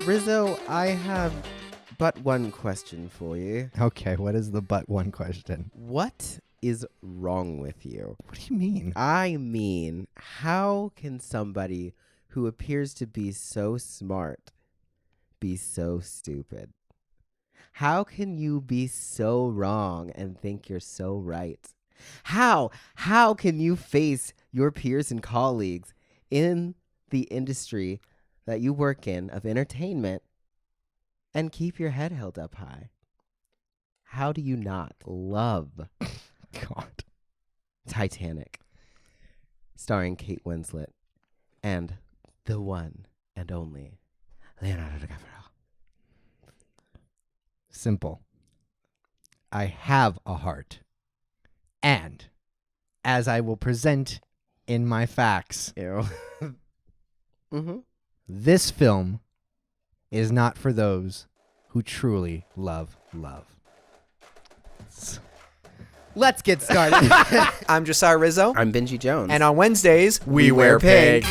Rizzo, I have but one question for you. Okay, what is the but one question? What is wrong with you? What do you mean? I mean, how can somebody who appears to be so smart be so stupid? How can you be so wrong and think you're so right? How can you face your peers and colleagues in the industry that you work in of entertainment and keep your head held up high? How do you not love God. Titanic, starring Kate Winslet and the one and only Leonardo DiCaprio? Simple. I have a heart. And as I will present in my facts, Ew. this film is not for those who truly love love. Let's get started. I'm Josiah Rizzo. I'm Benji Jones. And on Wednesdays, we wear pig.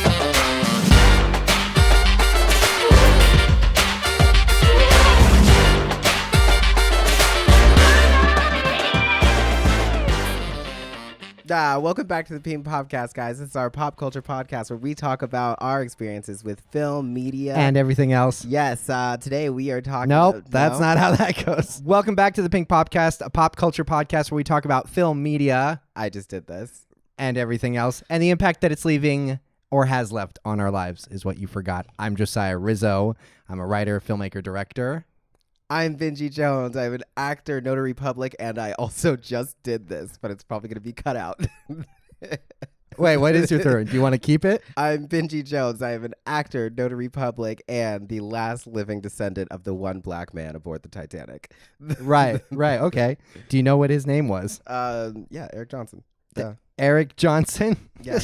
Welcome back to the Pink Podcast, guys. This is our pop culture podcast where we talk about our experiences with film, media, And everything else. Yes, today we are talking Nope, that's not how that goes. Welcome back to the Pink Podcast, a pop culture podcast where we talk about film, media, I just did this. and everything else. And the impact that it's leaving or has left on our lives is what you forgot. I'm Josiah Rizzo. I'm a writer, filmmaker, director. I'm Benji Jones. I'm an actor, notary public, and I also just did this, but it's probably going to be cut out. Wait, what is your third? Do you want to keep it? I'm Benji Jones. I am an actor, notary public, and the last living descendant of the one black man aboard the Titanic. Right, okay. Do you know what his name was? Yeah, Eric Johnson. Yeah. Eric Johnson? Yeah.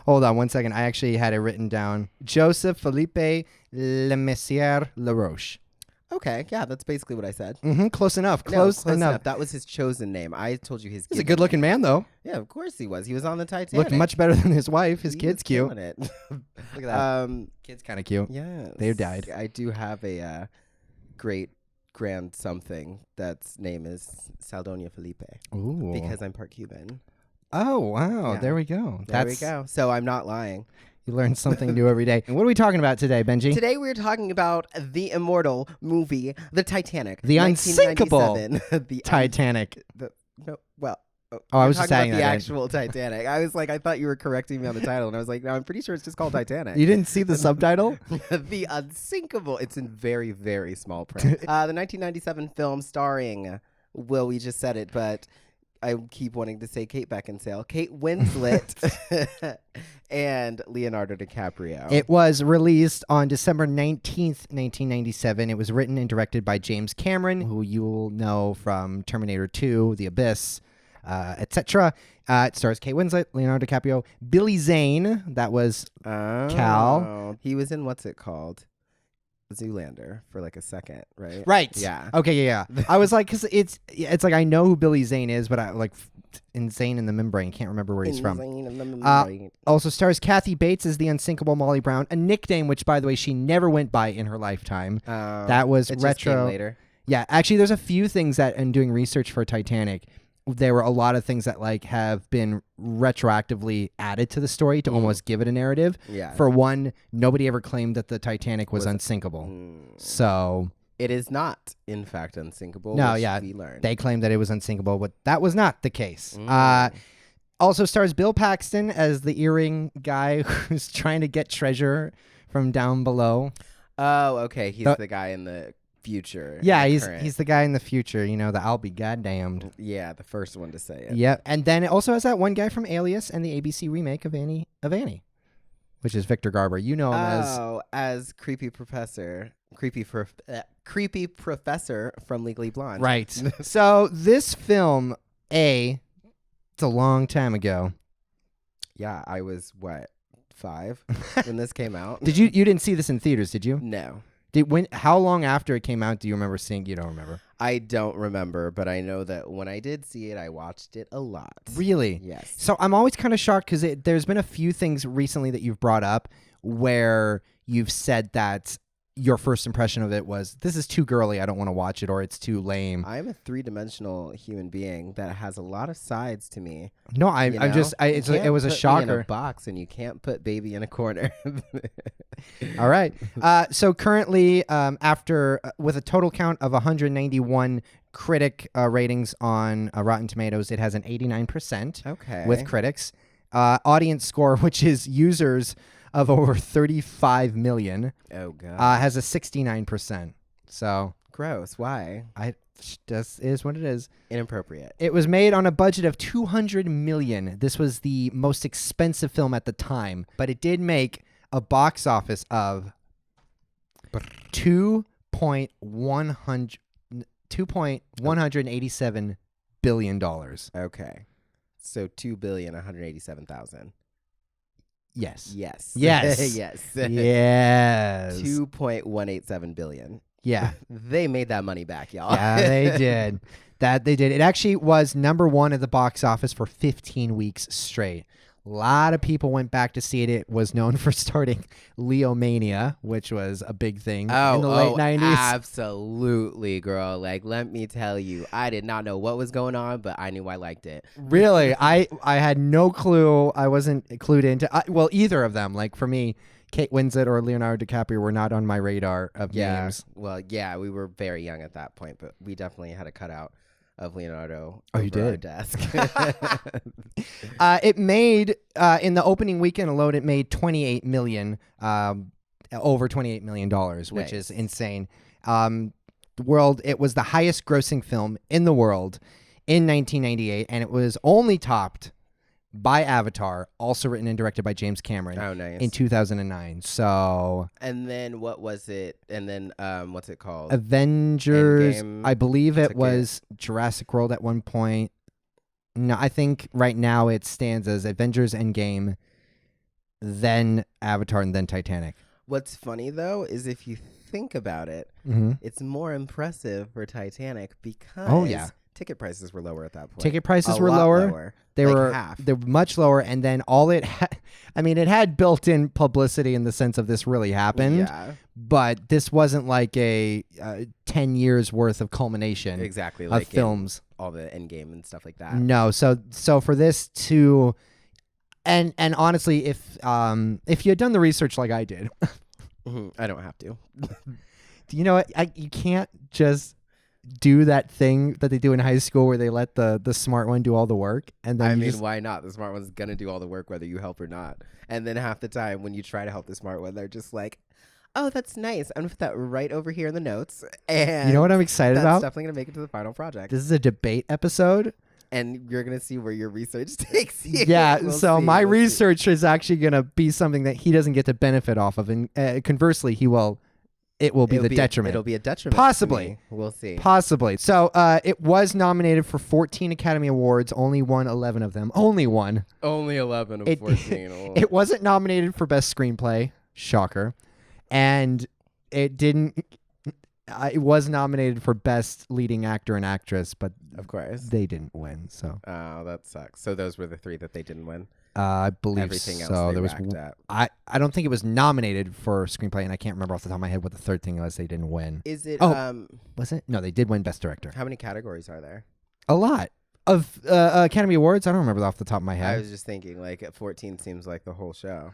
Hold on one second. I actually had it written down. Joseph Philippe Lemessier LaRoche. Okay, yeah, that's basically what I said. Close enough. No, Close enough. That was his chosen name. I told you his. He's a good-looking man, though. Yeah, of course he was. He was on the Titanic. Looked much better than his wife. His He kid's was cute. killing it. Look at that. Kid's kind of cute. Yes. They died. I do have a great grand something that's name is Saldonia Felipe Ooh. because I'm part Cuban. Oh, wow. Yeah. There we go. There we go. So I'm not lying. You learn something new every day. And what are we talking about today, Benji? Today we're talking about the immortal movie, The Titanic. The unsinkable 1997. Titanic. I was just saying about that. the actual Titanic. I was like, I thought you were correcting me on the title, and I was like, no, I'm pretty sure it's just called Titanic. You didn't see the subtitle? The Unsinkable. It's in very, very small print. The 1997 film starring, well, we just said it, but I keep wanting to say Kate Beckinsale, Kate Winslet, and Leonardo DiCaprio. It was released on December 19th, 1997. It was written and directed by James Cameron, who you will know from Terminator 2, The Abyss, etc. It stars Kate Winslet, Leonardo DiCaprio, Billy Zane. That was Cal. He was in what's it called? Zoolander for like a second, right? Right. Yeah. Okay. Yeah. I was like, because it's like I know who Billy Zane is, but I like insane in the membrane. Can't remember where he's from. Also stars Kathy Bates as the unsinkable Molly Brown, a nickname which, by the way, she never went by in her lifetime. That was it retro. Just came later. Yeah. Actually, there's a few things that in doing research for Titanic, there were a lot of things that like have been retroactively added to the story to almost give it a narrative. Yeah. For one, nobody ever claimed that the Titanic was unsinkable. So it is not, in fact, unsinkable. No, which yeah, we learned. they claimed that it was unsinkable, but that was not the case. Also stars Bill Paxton as the earring guy who's trying to get treasure from down below. Oh, okay. He's the guy in the future. Yeah, he's the guy in the future. You know, the I'll be goddamned. Yeah, the first one to say it. Yep, and then it also has that one guy from Alias and the ABC remake of Annie, which is Victor Garber. You know him as creepy professor, creepy professor from Legally Blonde. Right. So this film, it's a long time ago. Yeah, I was 5 when this came out. You didn't see this in theaters, did you? No. How long after it came out do you remember seeing? You don't remember? I don't remember, but I know that when I did see it, I watched it a lot. Really? Yes. So I'm always kind of shocked because there's been a few things recently that you've brought up where you've said that your first impression of it was, this is too girly, I don't want to watch it, or it's too lame? I'm a three-dimensional human being that has a lot of sides to me. No, it was a shocker. Me in a box, and you can't put baby in a corner. All right. So currently, after with a total count of 191 critic ratings on Rotten Tomatoes, it has an 89%. Okay. With critics. Audience score, which is users of over 35 million. Oh god. Has a 69%. So gross. Why? Just is what it is. Inappropriate. It was made on a budget of 200 million. This was the most expensive film at the time, but it did make a box office of $2.187 billion. Okay. So 2,187,000. Yes. Yes. Yes. Yes. Yes. 2.187 billion. Yeah. They made that money back, y'all. Yeah, they did. They did. It actually was number one at the box office for 15 weeks straight. A lot of people went back to see it. It was known for starting Leo Mania, which was a big thing in the late 90s. Absolutely, girl. Like, let me tell you, I did not know what was going on, but I knew I liked it. Really? I had no clue. I wasn't clued into either of them. Like, for me, Kate Winslet or Leonardo DiCaprio were not on my radar of names. Well, yeah, we were very young at that point, but we definitely had a cutout of Leonardo. Oh, you over our did? desk. It made in the opening weekend alone, it made $28 million, over $28 million, which is insane. It was the highest grossing film in the world in 1998, and it was only topped by Avatar, also written and directed by James Cameron. Oh, nice. In 2009. So. And then what was it? And then what's it called? Avengers. Endgame I believe it was Jurassic World at one point. No, I think right now it stands as Avengers Endgame, then Avatar, and then Titanic. What's funny, though, is if you think about it, it's more impressive for Titanic because ticket prices were lower at that point. Ticket prices A were lot lower. They were half. They were much lower, and then all it it had built-in publicity in the sense of this really happened. Yeah. But this wasn't like a 10 years worth of culmination. Exactly. Of Like films. All the Endgame and stuff like that. No. So for this to, and honestly, if you had done the research like I did, I don't have to. you know what? You can't just do that thing that they do in high school where they let the smart one do all the work, and then why not? The smart one's gonna do all the work whether you help or not. And then half the time when you try to help the smart one, they're just like, oh, that's nice, I'm gonna put that right over here in the notes, and you know what I'm excited about? That's definitely gonna make it to the final project. This is a debate episode, and you're gonna see where your research takes you. Yeah. My research is actually gonna be something that he doesn't get to benefit off of, and conversely, it will be the detriment. It'll be a detriment. Possibly. We'll see. Possibly. So it was nominated for 14 Academy Awards, only won 11 of them. Only one. Only 11 of 14. It wasn't nominated for Best Screenplay. Shocker. And it didn't. It was nominated for Best Leading Actor and Actress, but of course they didn't win. So. Oh, that sucks. So those were the three that they didn't win. I believe everything so. else There was I don't think it was nominated for screenplay, and I can't remember off the top of my head what the third thing was they didn't win. Is it? Was it? No, they did win Best Director. How many categories are there? A lot of Academy Awards. I don't remember off the top of my head. I was just thinking, like, 14 seems like the whole show.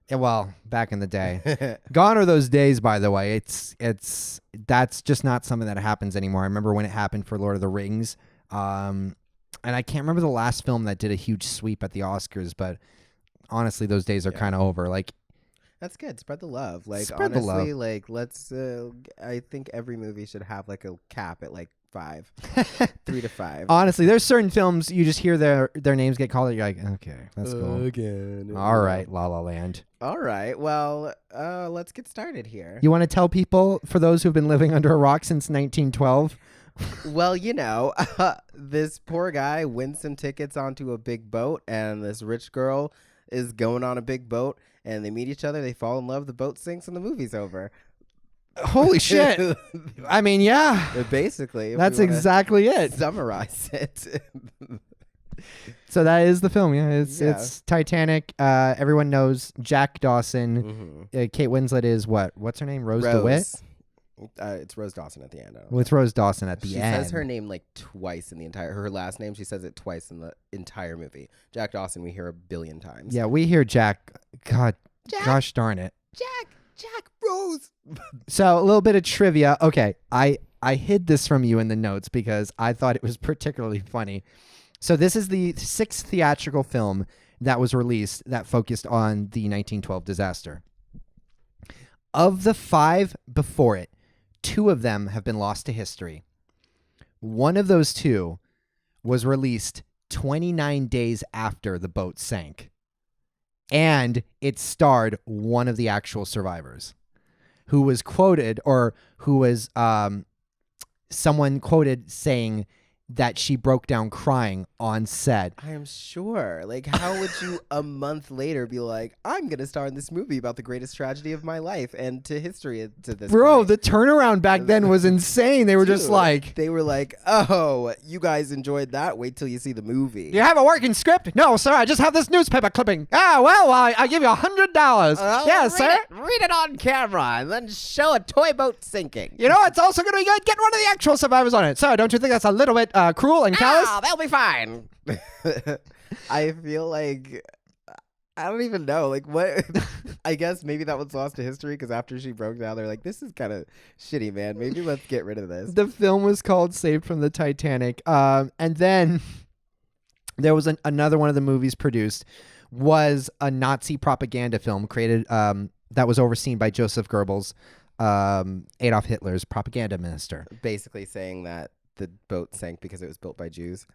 Yeah, well, back in the day, gone are those days. By the way, that's just not something that happens anymore. I remember when it happened for Lord of the Rings. And I can't remember the last film that did a huge sweep at the Oscars, but honestly, those days are kind of over. Like, that's good. Spread the love. Like, Spread honestly, the love. like, let's. I think every movie should have like a cap at like 5, 3 to 5. Honestly, there's certain films you just hear their names get called. You're like, okay, that's cool. Again. All right, La La Land. All right. Well, let's get started here. You want to tell people, for those who've been living under a rock since 1912? Well, this poor guy wins some tickets onto a big boat, and this rich girl is going on a big boat, and they meet each other, they fall in love, the boat sinks, and the movie's over. Holy shit. I mean, yeah. Basically. That's exactly it. Summarize it. So that is the film. Yeah, Yeah. it's Titanic. Everyone knows Jack Dawson. Kate Winslet is what? What's her name? Rose DeWitt. It's Rose Dawson at the end. Well, it's Rose Dawson at the end. She says her name like twice in the entire. Her last name, she says it twice in the entire movie. Jack Dawson, we hear a billion times. Yeah, we hear Jack. God, Jack, gosh darn it. Jack Rose. So a little bit of trivia. Okay, I hid this from you in the notes because I thought it was particularly funny. So this is the 6th theatrical film that was released that focused on the 1912 disaster. Of the 5 before it, 2 of them have been lost to history. One of those 2 was released 29 days after the boat sank. And it starred one of the actual survivors who was quoted, or who was someone quoted saying that she broke down crying on set. I am sure. Like, how would you a month later be like, I'm going to star in this movie about the greatest tragedy of my life and to history to this Bro, point. the turnaround back then was insane. They were just like... They were like, oh, you guys enjoyed that? Wait till you see the movie. You have a working script? No, sir, I just have this newspaper clipping. I give you $100. Yes, sir. Read it on camera and then show a toy boat sinking. You know, it's also going to be good. Get one of the actual survivors on it. Sir, don't you think that's a little bit cruel and callous? Oh, they'll be fine. I feel like... I don't even know. Like, what? I guess maybe that one's lost to history because after she broke down, they're like, this is kind of shitty, man. Maybe let's get rid of this. The film was called Saved from the Titanic. And then there was another one of the movies produced was a Nazi propaganda film created that was overseen by Joseph Goebbels, Adolf Hitler's propaganda minister. Basically saying that the boat sank because it was built by Jews.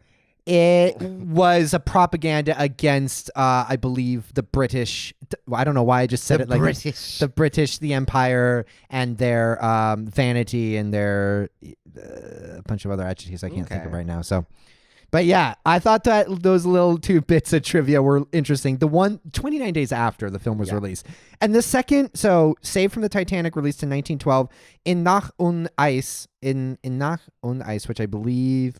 It was a propaganda against, I believe, the British. I don't know why I just said it like British. the British, the Empire, and their vanity and their a bunch of other adjectives I can't think of right now. So, but yeah, I thought that those little 2 bits of trivia were interesting. The one 29 days after the film was released, and the second, so Saved from the Titanic, released in 1912, in Nach und Eis, in Nach und Eis, which I believe.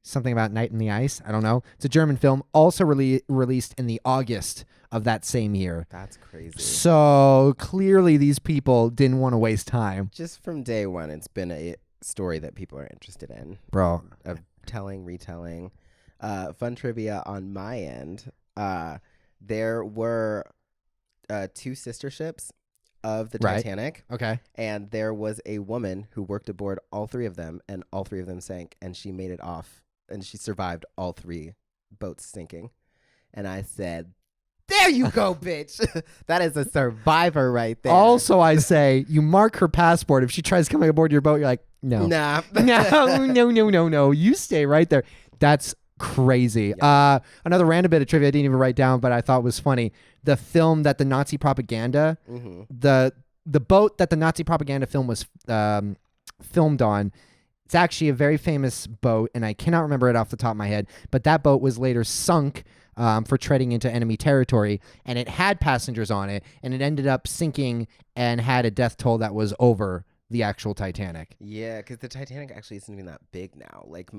Something about Night in the Ice. I don't know. It's a German film, also released in the August of that same year. That's crazy. So clearly these people didn't want to waste time. Just from day one, it's been a story that people are interested in. Bro. Of telling, retelling. Fun trivia on my end. There were 2 sister ships of the Titanic. Okay. And there was a woman who worked aboard all 3 of them, and all 3 of them sank, and she made it off. And she survived all 3 boats sinking. And I said, there you go, bitch. That is a survivor right there. Also, I say, you mark her passport. If she tries coming aboard your boat, you're like, no. Nah. No. You stay right there. That's crazy. Yeah. Another random bit of trivia I didn't even write down, but I thought was funny. The film that the Nazi propaganda, the boat that the Nazi propaganda film was filmed on, it's actually a very famous boat, and I cannot remember it off the top of my head, but that boat was later sunk for treading into enemy territory, and it had passengers on it, and it ended up sinking and had a death toll that was over the actual Titanic. Yeah, because the Titanic actually isn't even that big now. Like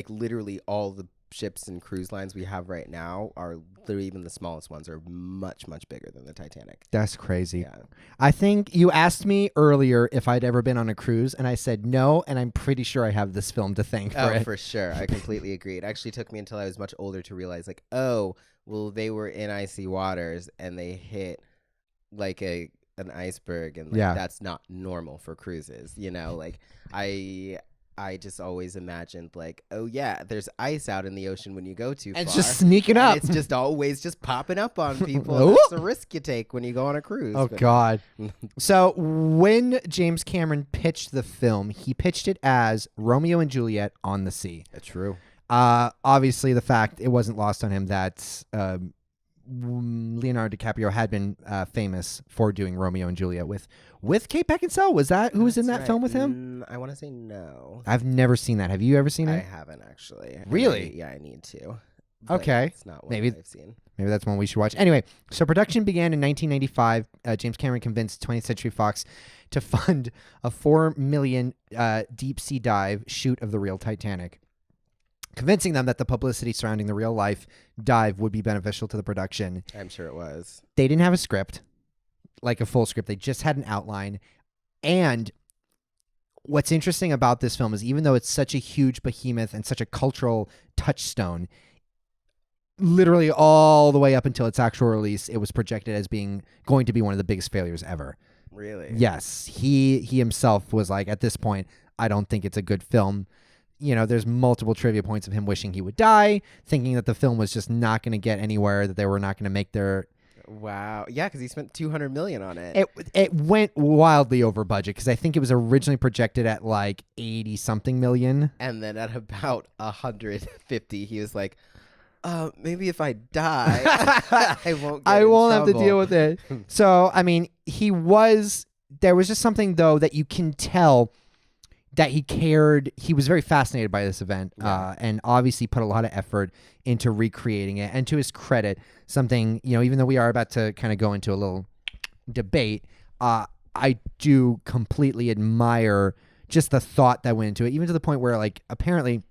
literally all the ships and cruise lines we have right now are literally, even the smallest ones are much, much bigger than the Titanic. That's crazy. Yeah. I think you asked me earlier if I'd ever been on a cruise, and I said no, and I'm pretty sure I have this film to thank for it. Oh, for sure. I completely agree. It actually took me until I was much older to realize, like, oh, well, they were in icy waters, and they hit, like, an iceberg, and like, that's not normal for cruises, you know? Like, I just always imagined, like, oh, yeah, there's ice out in the ocean when you go too far. It's just sneaking up. It's just always just popping up on people. That's the risk you take when you go on a cruise. Oh, God. So when James Cameron pitched the film, he pitched it as Romeo and Juliet on the sea. True. Obviously, the fact it wasn't lost on him that Leonardo DiCaprio had been famous for doing Romeo and Juliet with Kate Beckinsale. Was that who was in that film with him? I want to say no. I've never seen that. Have you ever seen it? I haven't actually. Really? I need to. Okay. It's not one I've seen. Maybe that's one we should watch. Anyway, so production began in 1995. James Cameron convinced 20th Century Fox to fund a $4 million deep sea dive shoot of the real Titanic. convincing them that the publicity surrounding the real life dive would be beneficial to the production. I'm sure it was. They didn't have a script, like a full script. They just had an outline. And what's interesting about this film is even though it's such a huge behemoth and such a cultural touchstone, literally all the way up until its actual release, it was projected as being going to be one of the biggest failures ever. Really? Yes. He himself was like, at this point, I don't think it's a good film. There's multiple trivia points of him wishing he would die, thinking that the film was just not going to get anywhere, that they were not going to make their... Wow. Yeah, because he spent $200 million on it. It went wildly over budget, because I think it was originally projected at like 80-something million. And then at about 150, he was like, maybe if I die, I won't have to deal with it. So, I mean, there was just something, though, that you can tell that he cared. He was very fascinated by this event, and obviously put a lot of effort into recreating it. And to his credit, something, even though we are about to kind of go into a little debate, I do completely admire just the thought that went into it, even to the point where, like, apparently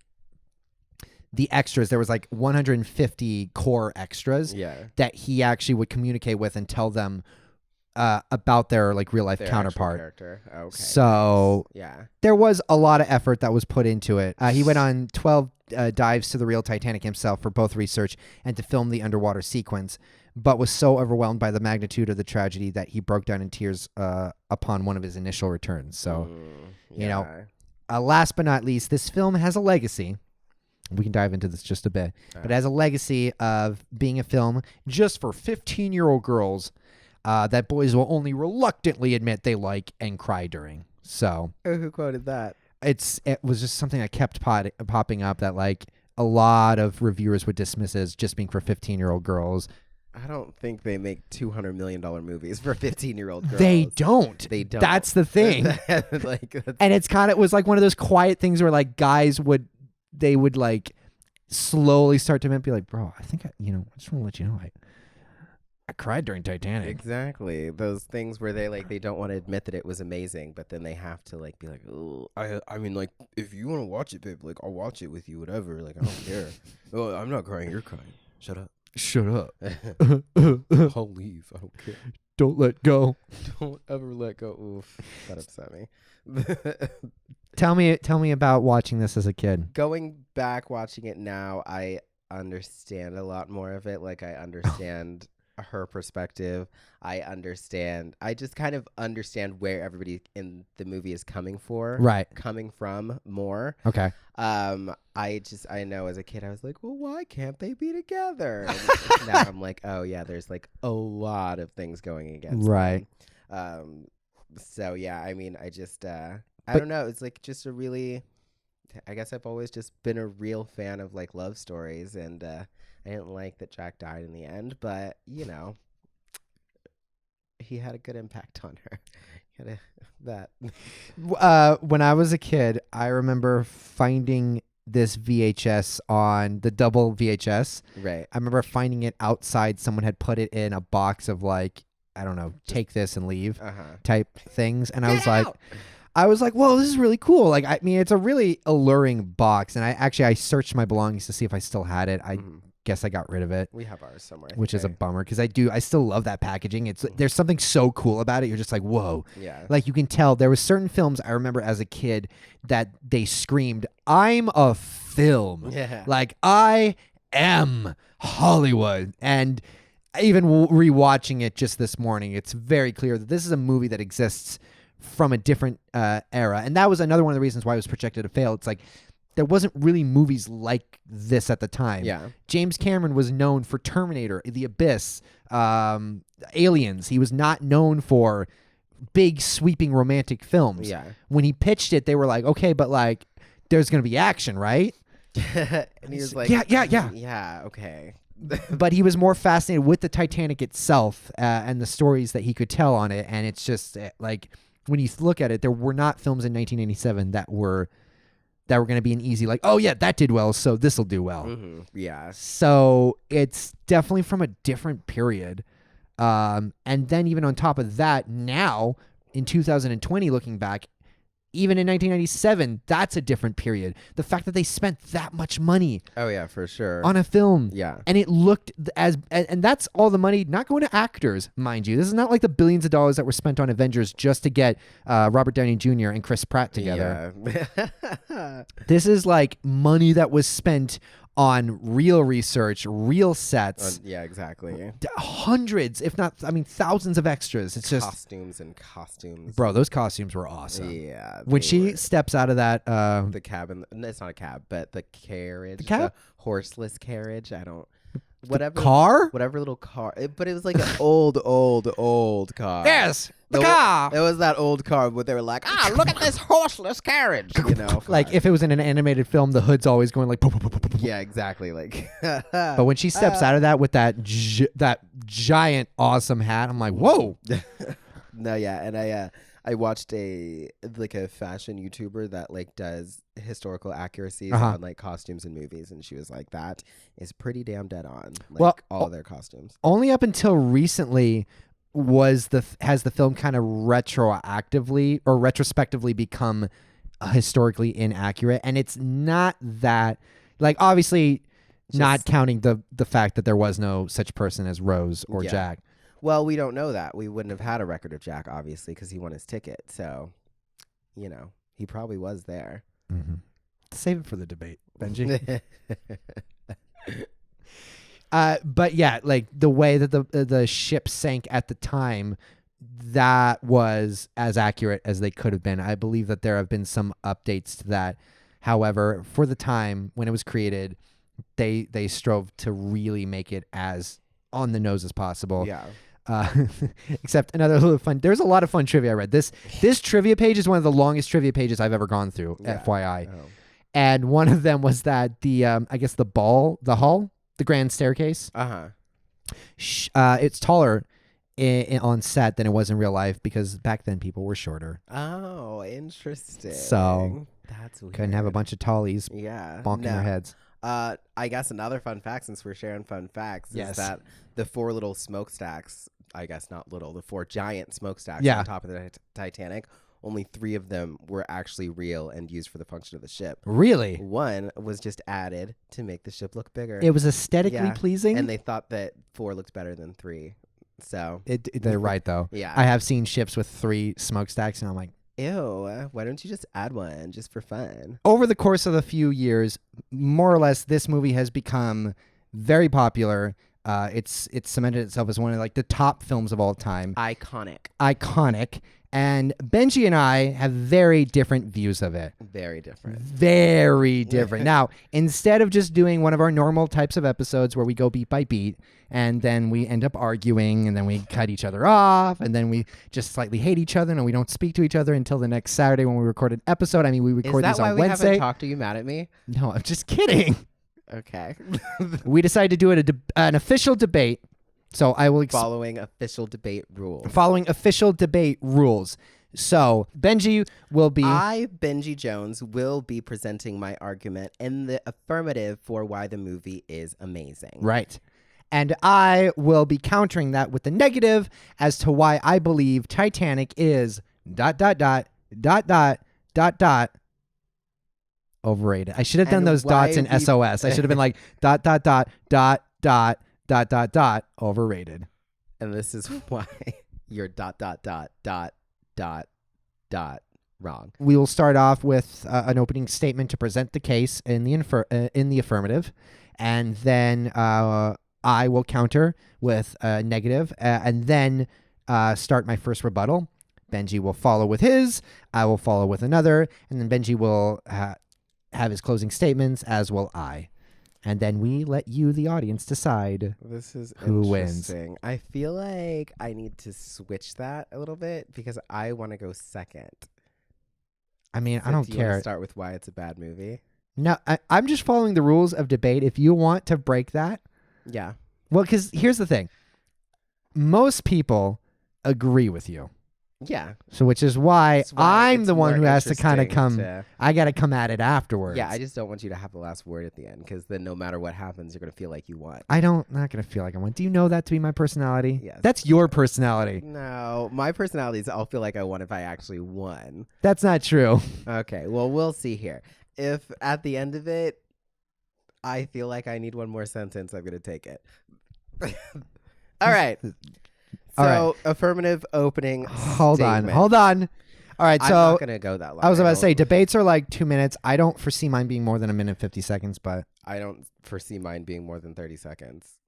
the extras, there was like 150 core extras that he actually would communicate with and tell them about their like real life counterpart. Character. Okay. So there was a lot of effort that was put into it. He went on 12 dives to the real Titanic himself for both research and to film the underwater sequence, but was so overwhelmed by the magnitude of the tragedy that he broke down in tears upon one of his initial returns. So, last but not least, this film has a legacy. We can dive into this just a bit, but it has a legacy of being a film just for 15-year-old girls that boys will only reluctantly admit they like and cry during. So, who quoted that? It was just something that kept popping up, that like a lot of reviewers would dismiss as just being for 15-year-old girls. I don't think they make $200 million movies for 15-year-old girls. They don't. That's the thing. And it was like one of those quiet things where like guys would like slowly start to be like, bro, I think I just want to let you know I cried during Titanic. Exactly. Those things where they don't want to admit that it was amazing, but then they have to like be like, oh, I mean, like, if you want to watch it, babe, like, I'll watch it with you, whatever. Like, I don't care. Oh, I'm not crying. You're crying. Shut up. I'll leave. I don't care. Don't let go. Don't ever let go. Oof. That upset me. Tell me about watching this as a kid. Going back, watching it now, I understand a lot more of it. Like, I understand her perspective. I just kind of understand where everybody in the movie is coming from more. Okay. I know as a kid I was like, well, why can't they be together? And now I'm like, oh yeah, there's like a lot of things going against them. So yeah, I mean, I don't know. It's like just I guess I've always just been a real fan of like love stories, and I didn't like that Jack died in the end, but he had a good impact on her. When I was a kid, I remember finding this VHS on the double VHS. Right. I remember finding it outside. Someone had put it in a box of like, I don't know, take this and leave type things. And I was like, whoa, this is really cool. Like, I mean, it's a really alluring box. And I searched my belongings to see if I still had it. I guess I got rid of it. We have ours somewhere, which is a bummer, because I still love that packaging. There's something so cool about it. You're just like, whoa. Yeah. Like, you can tell there were certain films I remember as a kid that they screamed, I'm a film. Yeah. Like, I am Hollywood. And even rewatching it just this morning, it's very clear that this is a movie that exists from a different era. And that was another one of the reasons why it was projected to fail. It's like, there wasn't really movies like this at the time. Yeah. James Cameron was known for Terminator, The Abyss, Aliens. He was not known for big, sweeping romantic films. Yeah. When he pitched it, they were like, okay, but like, there's going to be action, right? And he was like, yeah, okay. But he was more fascinated with the Titanic itself and the stories that he could tell on it. And it's just like, when you look at it, there were not films in 1987 that were going to be an easy, like, oh yeah, that did well, so this will do well. Mm-hmm. Yeah. So it's definitely from a different period. And then even on top of that, now in 2020, looking back, even in 1997, that's a different period. The fact that they spent that much money Oh yeah, for sure. on a film. Yeah. And it looked and that's all the money not going to actors, mind you. This is not like the billions of dollars that were spent on Avengers just to get Robert Downey Jr. and Chris Pratt together. Yeah. This is like money that was spent on real research, real sets, Yeah, exactly. hundreds, if not, thousands of extras. It's just, Costumes and costumes. bro, those costumes were awesome. Yeah. When they she were. steps out of that, The cabin. No, it's not a cab, but the carriage. The cab? The horseless carriage. I don't. Whatever. car? Whatever little car. But it was like an old car. Yes, the It car. was that old car, but they were like, look at this horseless carriage. You know, Like if it was in an animated film, the hood's always going like. yeah, exactly. Like, But when she steps out of that with that giant awesome hat, I'm like, whoa. no, yeah, and I watched a fashion YouTuber that like does historical accuracies on like costumes and movies, and she was like, that is pretty damn dead on. Like, Well, all of their costumes. Only up until recently has the film kind of retrospectively become historically inaccurate, and it's not that like obviously not counting the fact that there was no such person as Rose or Jack. Well, we don't know that. We wouldn't have had a record of Jack, obviously, because he won his ticket. So, he probably was there. Mm-hmm. Save it for the debate, Benji. But yeah, like the way that the ship sank at the time, that was as accurate as they could have been. I believe that there have been some updates to that. However, for the time when it was created, they strove to really make it as on the nose as possible. Yeah. Except another little fun. There's a lot of fun trivia I read. This trivia page is one of the longest trivia pages I've ever gone through. Yeah. FYI. Oh. And one of them was that the hall, the grand staircase. It's taller on set than it was in real life because back then people were shorter. Oh, interesting. So that's weird. couldn't have a bunch of tallies bonking their heads. I guess another fun fact, since we're sharing fun facts, is that the 4 little smokestacks, I guess not little, the 4 giant smokestacks on top of the Titanic, only 3 of them were actually real and used for the function of the ship. Really? 1 was just added to make the ship look bigger. It was aesthetically pleasing? And they thought that 4 looked better than 3. So they're right, though. Yeah. I have seen ships with 3 smokestacks, and I'm like, ew, why don't you just add one just for fun? Over the course of a few years, more or less, this movie has become very popular. It's cemented itself as one of like the top films of all time. Iconic. And Benji and I have very different views of it. Very different. Now, instead of just doing one of our normal types of episodes where we go beat by beat and then we end up arguing and then we cut each other off and then we just slightly hate each other and we don't speak to each other until the next Saturday when we record an episode. I mean, we record these on Wednesday. Is that why we haven't talked? Are you mad at me? No, I'm just kidding. Okay. We decided to do an official debate. So I will following official debate rules. So Benji will be. Benji Jones, will be presenting my argument in the affirmative for why the movie is amazing. Right. And I will be countering that with the negative as to why I believe Titanic is ... overrated. I should have done those dots in SOS. I should have been like ... overrated. And this is why you're ... wrong. We will start off with an opening statement to present the case in the affirmative, and then I will counter with a negative, and then start my first rebuttal. Benji will follow with his. I will follow with another, and then Benji will have his closing statements, as will I. And then we let you, the audience, decide who wins. I feel like I need to switch that a little bit because I want to go second. I mean, So I don't do you care. want to start with why it's a bad movie? No, I'm just following the rules of debate. If you want to break that. Yeah. Well, because here's the thing. Most people agree with you. Yeah. So which is why That's why I'm it's the one more who has to kind of interesting come. I got to come at it afterwards. Yeah, I just don't want you to have the last word at the end, because then no matter what happens, you're going to feel like you won. Not going to feel like I won. Do you know that to be my personality? Yes. That's your personality. No, my personality is I'll feel like I won if I actually won. That's not true. Okay, well, we'll see here. If at the end of it, I feel like I need one more sentence, I'm going to take it. All right. All So, affirmative opening Hold statement. on. All right, I'm so not going to go that long. I was about to say don't- debates are like 2 minutes. I don't foresee mine being more than 1 minute 50 seconds, but I don't foresee mine being more than 30 seconds.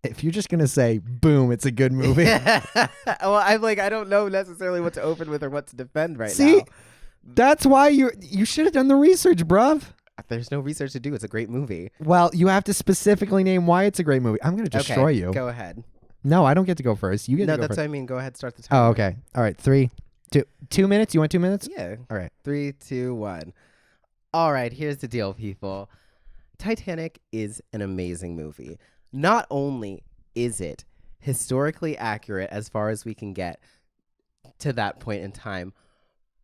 if you're just gonna say boom, it's a good movie. Well, I'm like, I don't know necessarily what to open with or what to defend right See, now. that's why you should have done the research, bruv. There's no research to do. It's a great movie. Well, you have to specifically name why it's a great movie. I'm gonna destroy Okay, you. Go ahead. No, I don't get to go first. You get No, to go that's first. what I mean. Go ahead. Start the timer. Oh, okay. All right. 3, 2, 2 minutes. You want 2 minutes? Yeah. All right. 3, 2, 1. All right. Here's the deal, people. Titanic is an amazing movie. Not only is it historically accurate as far as we can get to that point in time,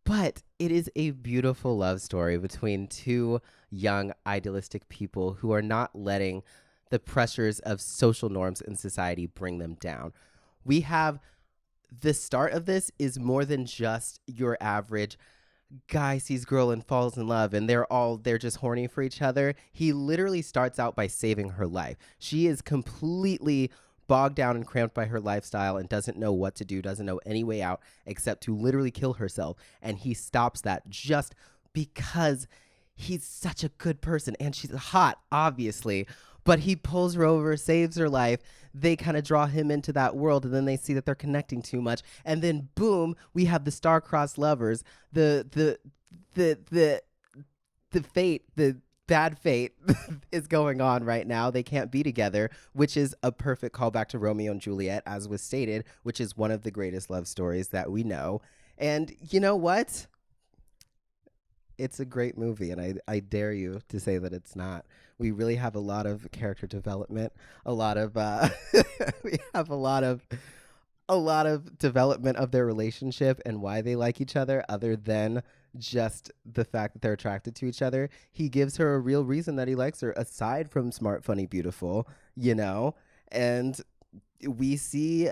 but it is a beautiful love story between two young, idealistic people who are not letting the pressures of social norms in society bring them down. We have the start of this is more than just your average guy sees girl and falls in love and they're just horny for each other. He literally starts out by saving her life. She is completely bogged down and cramped by her lifestyle and doesn't know what to do, doesn't know any way out except to literally kill herself. And he stops that just because he's such a good person. And she's hot, obviously, but he pulls her over, saves her life. They kind of draw him into that world, and then they see that they're connecting too much. And then boom, we have the star-crossed lovers, the fate, the bad fate is going on right now. They can't be together, which is a perfect callback to Romeo and Juliet, as was stated, which is one of the greatest love stories that we know. And you know what? It's a great movie, and I dare you to say that it's not. We really have a lot of character development, a lot of we have a lot of development of their relationship and why they like each other, other than just the fact that they're attracted to each other. He gives her a real reason that he likes her, aside from smart, funny, beautiful, you know? And we see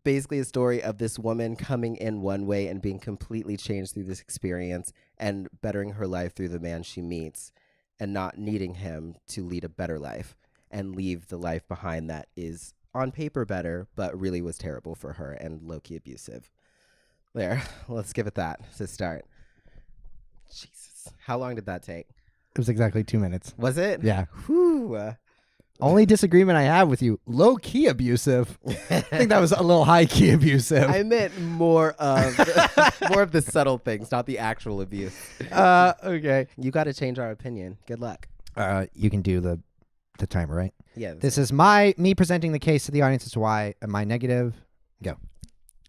basically a story of this woman coming in one way and being completely changed through this experience and bettering her life through the man she meets and not needing him to lead a better life and leave the life behind that is on paper better, but really was terrible for her and low-key abusive. There, let's give it that to start. Jesus, how long did that take? It was exactly 2 minutes. Was it? Yeah. Whew. Only disagreement I have with you, low-key abusive. I think that was a little high-key abusive. I meant more of more of the subtle things, not the actual abuse. Okay. You got to change our opinion. Good luck. You can do the timer, right? Yeah. This is me presenting the case to the audience as to why am I negative. Go.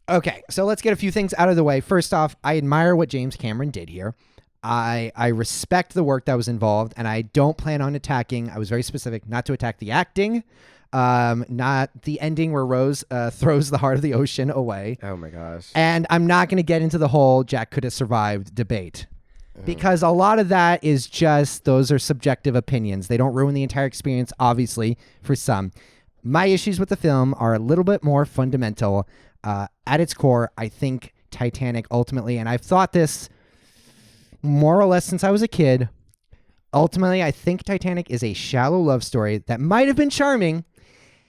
Okay, so let's get a few things out of the way. First off, I admire what James Cameron did here. I respect the work that was involved, and I don't plan on attacking. I was very specific not to attack the acting, not the ending where Rose throws the heart of the ocean away. Oh my gosh. And I'm not going to get into the whole Jack could have survived debate. Because a lot of that is just, those are subjective opinions. They don't ruin the entire experience, obviously, for some. My issues with the film are a little bit more fundamental. At its core, I think Titanic ultimately, and I've thought this more or less since I was a kid, ultimately, I think Titanic is a shallow love story that might have been charming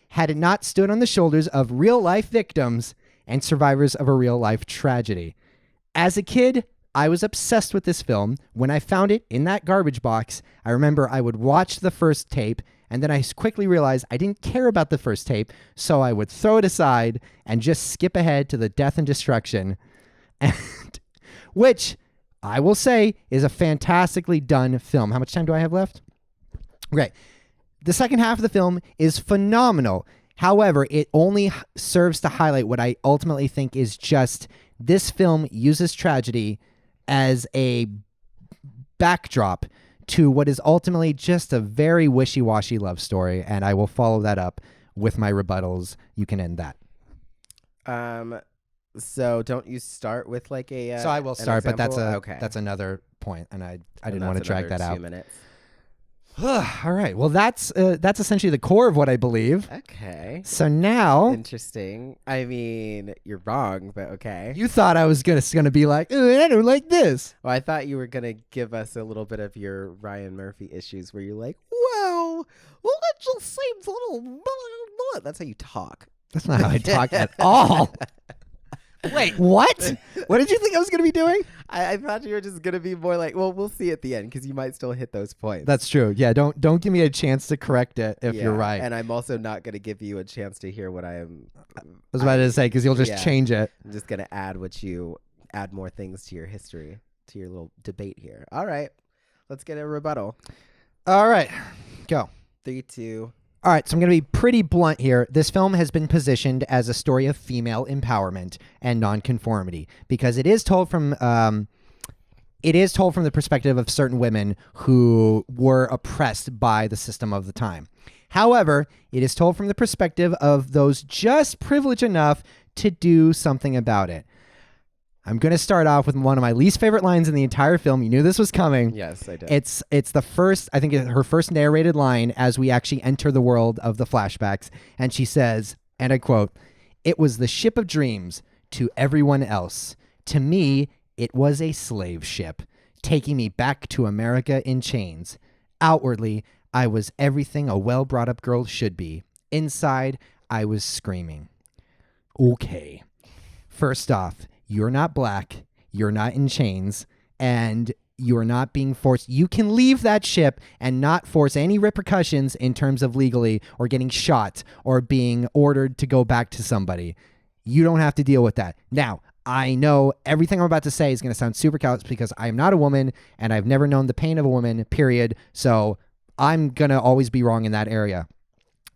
had it not stood on the shoulders of real-life victims and survivors of a real-life tragedy. As a kid, I was obsessed with this film. When I found it in that garbage box, I remember I would watch the first tape, and then I quickly realized I didn't care about the first tape, so I would throw it aside and just skip ahead to the death and destruction, and which I will say is a fantastically done film. How much time do I have left? Great. The second half of the film is phenomenal. However, it only serves to highlight what I ultimately think is just this film uses tragedy as a backdrop to what is ultimately just a very wishy-washy love story, and I will follow that up with my rebuttals. You can end that. So don't you start with like a So I will an start, but example? that's another point, and I And didn't want to that's drag another that out. 2 minutes. All right. Well, that's essentially the core of what I believe. Okay. So now Interesting. I mean, you're wrong, but okay. you thought I was gonna be like, I don't like this. Well, I thought you were gonna give us a little bit of your Ryan Murphy issues, where you're like, "Well, it just seems a little." Blah, blah. That's how you talk. That's not how I talk at all. Wait, what? What did you think I was gonna be doing? I thought you were just gonna be more like, "Well, we'll see at the end," because you might still hit those points. That's true. Yeah. Don't give me a chance to correct it if you're right. And I'm also not gonna give you a chance to hear what I am. I was about to say because you'll just change it. I'm just gonna add more things to your history, to your little debate here. All right, let's get a rebuttal. All right, go. 3, 2. All right, so I'm going to be pretty blunt here. This film has been positioned as a story of female empowerment and nonconformity because it is told from the perspective of certain women who were oppressed by the system of the time. However, it is told from the perspective of those just privileged enough to do something about it. I'm going to start off with one of my least favorite lines in the entire film. You knew this was coming. Yes, I did. It's the first, I think her first narrated line as we actually enter the world of the flashbacks. And she says, and I quote, "It was the ship of dreams to everyone else. To me, it was a slave ship, taking me back to America in chains. Outwardly, I was everything a well-brought-up girl should be. Inside, I was screaming." Okay. First off, you're not black, you're not in chains, and you're not being forced. You can leave that ship and not force any repercussions in terms of legally or getting shot or being ordered to go back to somebody. You don't have to deal with that. Now, I know everything I'm about to say is going to sound super callous because I am not a woman and I've never known the pain of a woman, period. So I'm going to always be wrong in that area.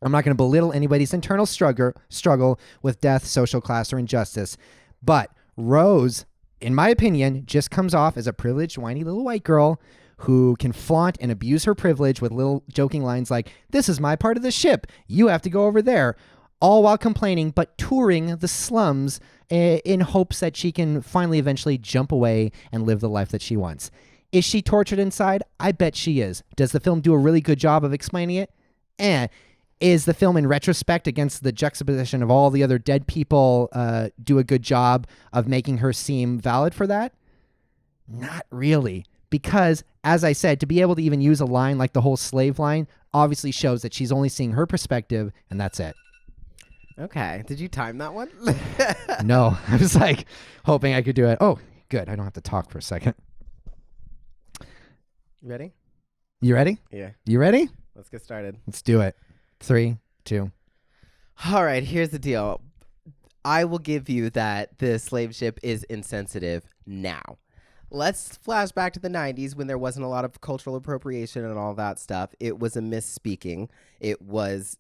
I'm not going to belittle anybody's internal struggle with death, social class, or injustice. But Rose, in my opinion, just comes off as a privileged, whiny little white girl who can flaunt and abuse her privilege with little joking lines like, "This is my part of the ship. You have to go over there." All while complaining, but touring the slums in hopes that she can finally eventually jump away and live the life that she wants. Is she tortured inside? I bet she is. Does the film do a really good job of explaining it? Is the film, in retrospect, against the juxtaposition of all the other dead people, do a good job of making her seem valid for that? Not really. Because, as I said, to be able to even use a line like the whole slave line obviously shows that she's only seeing her perspective, and that's it. Okay. Did you time that one? No. I was like hoping I could do it. Oh, good. I don't have to talk for a second. Ready? You ready? Yeah. You ready? Let's get started. Let's do it. 3, 2. All right, here's the deal. I will give you that the slave ship is insensitive now. Let's flash back to the 90s when there wasn't a lot of cultural appropriation and all that stuff. It was a misspeaking.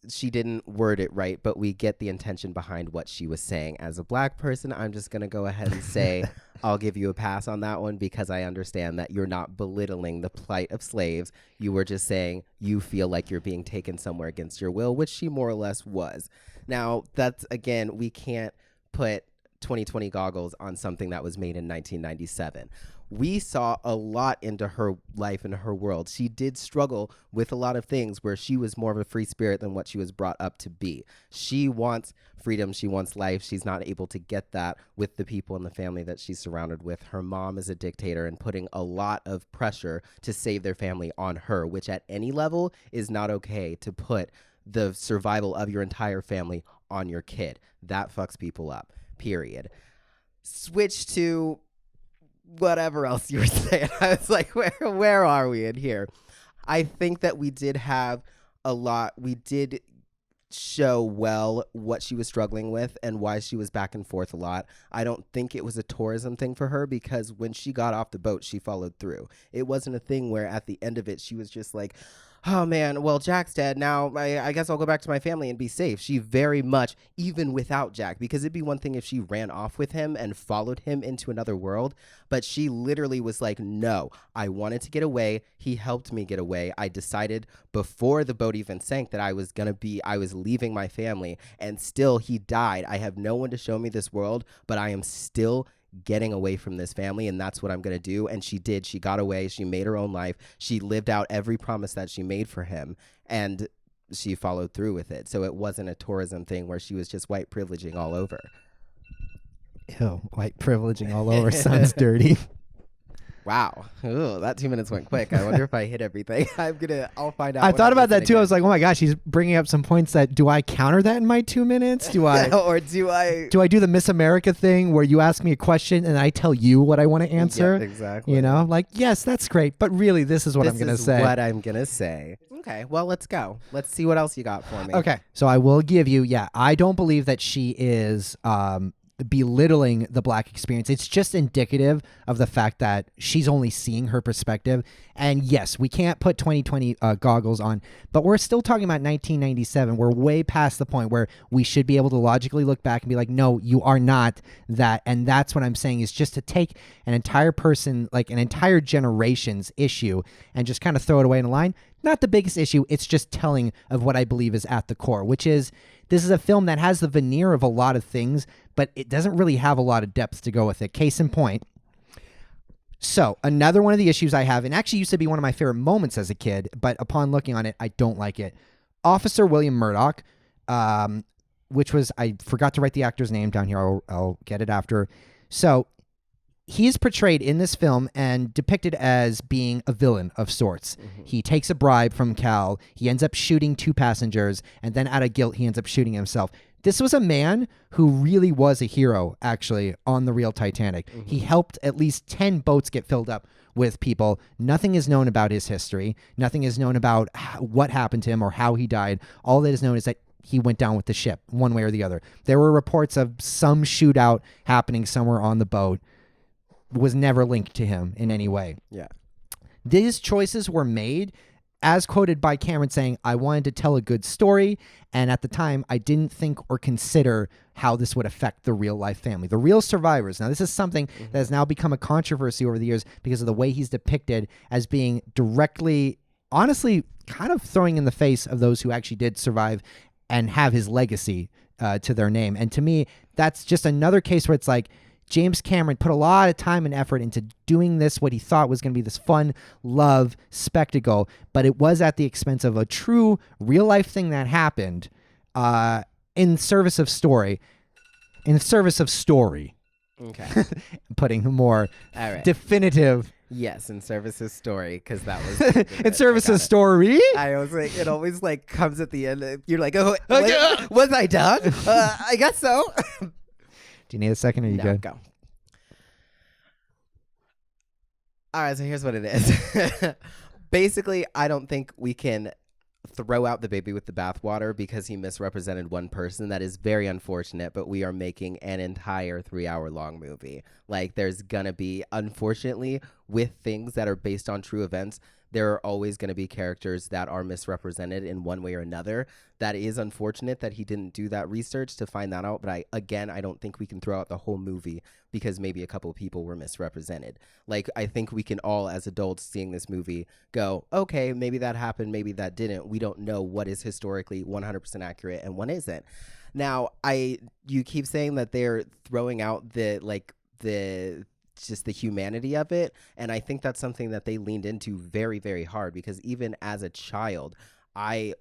She didn't word it right, but we get the intention behind what she was saying. As a black person, I'm just going to go ahead and say I'll give you a pass on that one because I understand that you're not belittling the plight of slaves. You were just saying you feel like you're being taken somewhere against your will, which she more or less was. Now, that's, again, we can't put 2020 goggles on something that was made in 1997. We saw a lot into her life and her world. She did struggle with a lot of things where she was more of a free spirit than what she was brought up to be. She wants freedom. She wants life. She's not able to get that with the people in the family that she's surrounded with. Her mom is a dictator and putting a lot of pressure to save their family on her, which at any level is not okay to put the survival of your entire family on your kid. That fucks people up, period. Switch to whatever else you were saying. I was like, where are we in here? I think that we did have a lot. We did show well what she was struggling with and why she was back and forth a lot. I don't think it was a tourism thing for her because when she got off the boat, she followed through. It wasn't a thing where at the end of it, she was just like, Oh man, well Jack's dead now. I guess I'll go back to my family and be safe. She very much, even without Jack, because it'd be one thing if she ran off with him and followed him into another world, but she literally was like, no, I wanted to get away. He helped me get away. I decided before the boat even sank that I was leaving my family, and still he died. I have no one to show me this world, but I am still getting away from this family, and that's what I'm going to do. And she did. She got away. She made her own life. She lived out every promise that she made for him, and she followed through with it. So it wasn't a tourism thing where she was just white privileging all over. Ew, white privileging all over sounds dirty. Wow. Ooh, that 2 minutes went quick. I wonder if I hit everything. I'll find out. I thought about that too. I was like, oh my gosh, he's bringing up some points that, do I counter that in my 2 minutes? Do I or do I do the Miss America thing where you ask me a question and I tell you what I want to answer? Yeah, exactly. You know, like, yes, that's great, but really this is what I'm going to say. What I'm going to say. Okay, well, let's go. Let's see what else you got for me. Okay. So I will give you, I don't believe that she is belittling the Black experience. It's just indicative of the fact that she's only seeing her perspective. And yes, we can't put 2020 goggles on, but we're still talking about 1997. We're way past the point where we should be able to logically look back and be like, no, you are not that. And that's what I'm saying, is just to take an entire person, like an entire generation's issue, and just kind of throw it away in a line. Not the biggest issue. It's just telling of what I believe is at the core, which is this is a film that has the veneer of a lot of things, but it doesn't really have a lot of depth to go with it. Case in point. So another one of the issues I have, and actually used to be one of my favorite moments as a kid, but upon looking on it, I don't like it. Officer William Murdoch, which was, I forgot to write the actor's name down here. I'll get it after. So he is portrayed in this film and depicted as being a villain of sorts. Mm-hmm. He takes a bribe from Cal. He ends up shooting 2 passengers, and then out of guilt, he ends up shooting himself. This was a man who really was a hero, actually, on the real Titanic. Mm-hmm. He helped at least 10 boats get filled up with people. Nothing is known about his history. Nothing is known about what happened to him or how he died. All that is known is that he went down with the ship, one way or the other. There were reports of some shootout happening somewhere on the boat. Was never linked to him in any way. Yeah. These choices were made, as quoted by Cameron, saying, I wanted to tell a good story, and at the time, I didn't think or consider how this would affect the real life family, the real survivors. Now, this is something that has now become a controversy over the years because of the way he's depicted as being directly, honestly, kind of throwing in the face of those who actually did survive and have his legacy to their name. And to me, that's just another case where it's like, James Cameron put a lot of time and effort into doing this, what he thought was going to be this fun, love spectacle, but it was at the expense of a true real life thing that happened in service of story. In service of story. Okay. Putting more definitive. Yes, in service of story, because that was in service of story. I was like, it always like comes at the end. You're like, oh, was I done? I guess so. Do you need a second or you good? Go. All right, so here's what it is. Basically, I don't think we can throw out the baby with the bathwater because he misrepresented one person. That is very unfortunate, but we are making an entire 3-hour-long movie. Like, there's going to be, unfortunately, with things that are based on true events, there are always going to be characters that are misrepresented in one way or another. That is unfortunate that he didn't do that research to find that out. But I don't think we can throw out the whole movie because maybe a couple of people were misrepresented. Like, I think we can all, as adults seeing this movie, go, okay, maybe that happened, maybe that didn't. We don't know what is historically 100% accurate and what isn't. Now, you keep saying that they're throwing out just the humanity of it, and I think that's something that they leaned into very, very hard, because even as a child,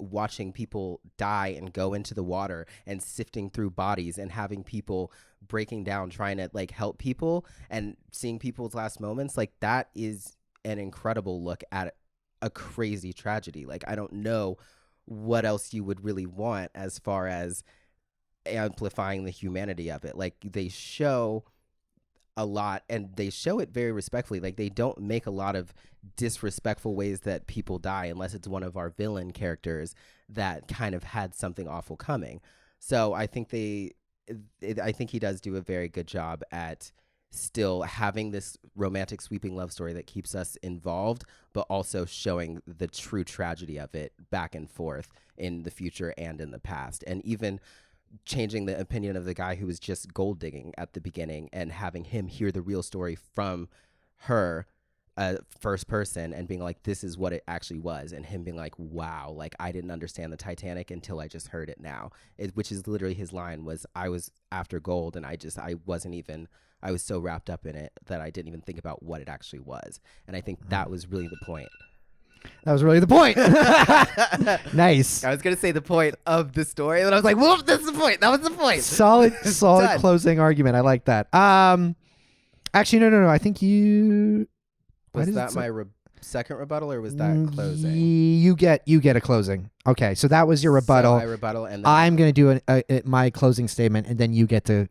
watching people die and go into the water and sifting through bodies and having people breaking down trying to like help people and seeing people's last moments, like that is an incredible look at a crazy tragedy. Like, I don't know what else you would really want as far as amplifying the humanity of it. Like, they show a lot, and they show it very respectfully. Like, they don't make a lot of disrespectful ways that people die unless it's one of our villain characters that kind of had something awful coming. So I think he does do a very good job at still having this romantic sweeping love story that keeps us involved, but also showing the true tragedy of it back and forth in the future and in the past. And even changing the opinion of the guy who was just gold digging at the beginning and having him hear the real story from her first person and being like, this is what it actually was, and him being like, wow, like I didn't understand the Titanic until I just heard it now, which is literally his line was, I was after gold and I was so wrapped up in it that I didn't even think about what it actually was. And I think that was really the point. That was really the point. Nice. I was going to say the point of the story, and I was like, whoop, that's the point. That was the point. Solid Done. closing argument. I like that. Actually, no. I think you... Was that my second rebuttal, or was that closing? You get a closing. Okay, so that was your rebuttal. So I rebuttal, and then I'm going to do my closing statement, and then you get to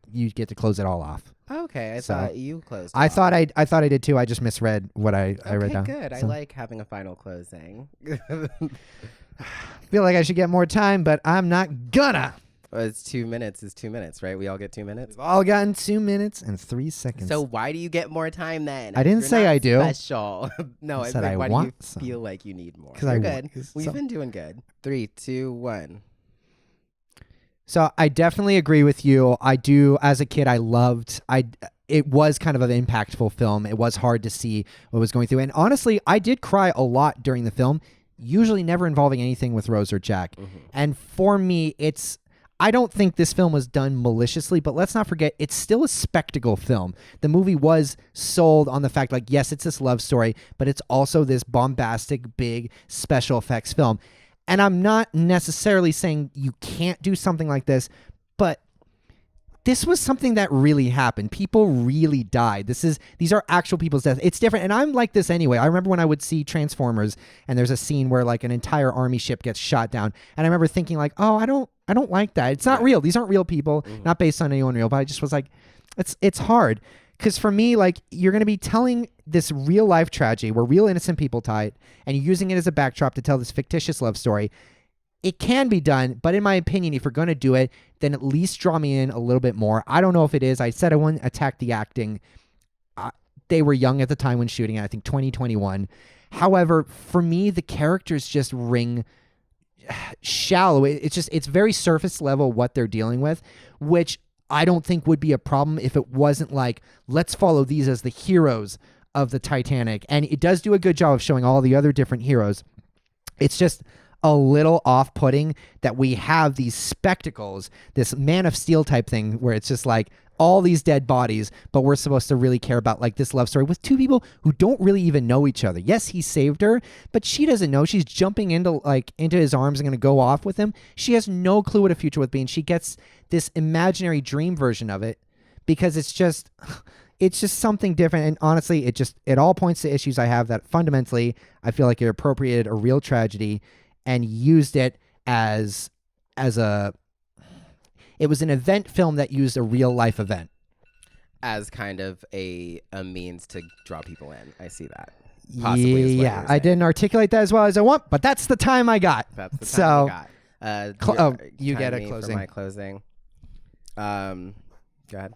close it all off. Okay, I thought you closed. I thought I did too. I just misread what I read down. Good. So. I like having a final closing. Feel like I should get more time, but I'm not gonna. Well, it's 2 minutes. It's 2 minutes, right? We all get 2 minutes. We've all gotten 2 minutes and 3 seconds. So why do you get more time then? I didn't You're say not I do. Special. No, I I said said I why do want you some. feel like you need more? 'Cause You're I good. want We've some. been doing good. 3, 2, 1. So I definitely agree with you. I do. As a kid, it was kind of an impactful film. It was hard to see what was going through. And honestly, I did cry a lot during the film, usually never involving anything with Rose or Jack. Mm-hmm. And for me, I don't think this film was done maliciously, but let's not forget, it's still a spectacle film. The movie was sold on the fact, like, yes, it's this love story, but it's also this bombastic, big special effects film. And I'm not necessarily saying you can't do something like this, but this was something that really happened. People really died. These are actual people's deaths. It's different. And I'm like this anyway. I remember when I would see Transformers and there's a scene where like an entire army ship gets shot down. And I remember thinking like, oh, I don't like that. It's not real. These aren't real people, not based on anyone real. But I just was like, it's hard. Because for me, like, you're going to be telling this real life tragedy where real innocent people died, and you're using it as a backdrop to tell this fictitious love story. It can be done, but in my opinion, if you're going to do it, then at least draw me in a little bit more. I don't know if it is. I said I wouldn't attack the acting. They were young at the time when shooting it, I think 2021. However, for me, the characters just ring shallow. It's very surface level what they're dealing with, which I don't think would be a problem if it wasn't like, let's follow these as the heroes of the Titanic. And it does do a good job of showing all the other different heroes. It's just a little off-putting that we have these spectacles, this Man of Steel type thing where it's just like all these dead bodies, but we're supposed to really care about like this love story with two people who don't really even know each other. Yes, he saved her, but she doesn't know. She's jumping into his arms and going to go off with him. She has no clue what a future would be, and she gets this imaginary dream version of it because it's just something different. And honestly, it all points to issues I have that fundamentally I feel like it appropriated a real tragedy and used it as it was an event film that used a real life event as kind of a means to draw people in. I see that. Possibly is what yeah, you're I didn't articulate that as well as I want, but that's the time I got. That's the time I got. You get a me closing. For my closing. Go ahead.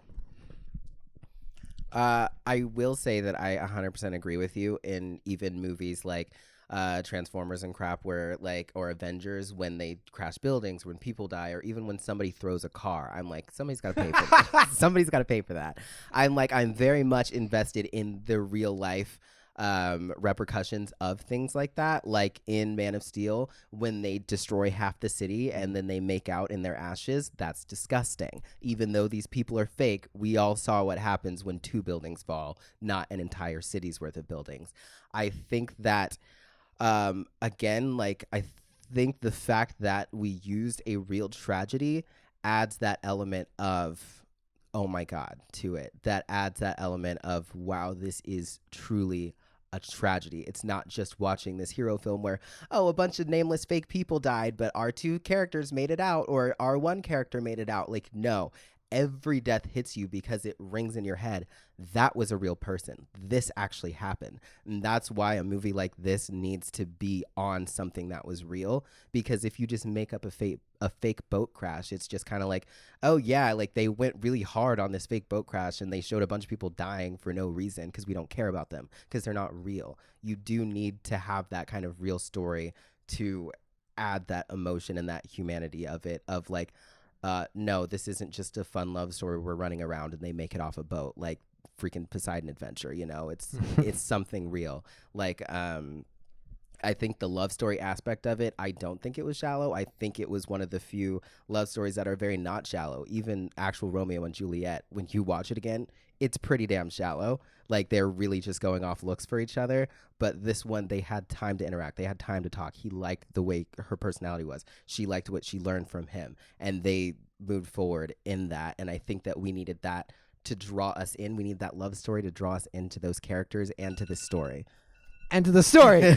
I will say that I 100% agree with you in even movies like Transformers and crap or Avengers, when they crash buildings, when people die, or even when somebody throws a car. I'm like, somebody's got to pay for that. Somebody's got to pay for that. I'm very much invested in the real life repercussions of things like that, like in Man of Steel when they destroy half the city and then they make out in their ashes. That's disgusting. Even though these people are fake, we all saw what happens when 2 buildings fall, not an entire city's worth of buildings. I think that again, like, I think the fact that we used a real tragedy adds that element of, oh my God, to it. That adds that element of, wow, this is truly a tragedy. It's not just watching this hero film where, oh, a bunch of nameless fake people died, but our 2 characters made it out, or our 1 character made it out. Like, no, every death hits you because it rings in your head. That was a real person. This actually happened. And that's why a movie like this needs to be on something that was real, because if you just make up a fake boat crash, it's just kind of like, oh yeah, like they went really hard on this fake boat crash and they showed a bunch of people dying for no reason because we don't care about them because they're not real. You do need to have that kind of real story to add that emotion and that humanity of it, of like, no, this isn't just a fun love story. We're running around and they make it off a boat, like freaking Poseidon Adventure. You know, it's it's something real. Like, I think the love story aspect of it, I don't think it was shallow. I think it was one of the few love stories that are very not shallow. Even actual Romeo and Juliet, when you watch it again, it's pretty damn shallow. Like, they're really just going off looks for each other. But this one, they had time to interact. They had time to talk. He liked the way her personality was. She liked what she learned from him. And they moved forward in that. And I think that we needed that to draw us in. We need that love story to draw us into those characters and to the story. And to the story.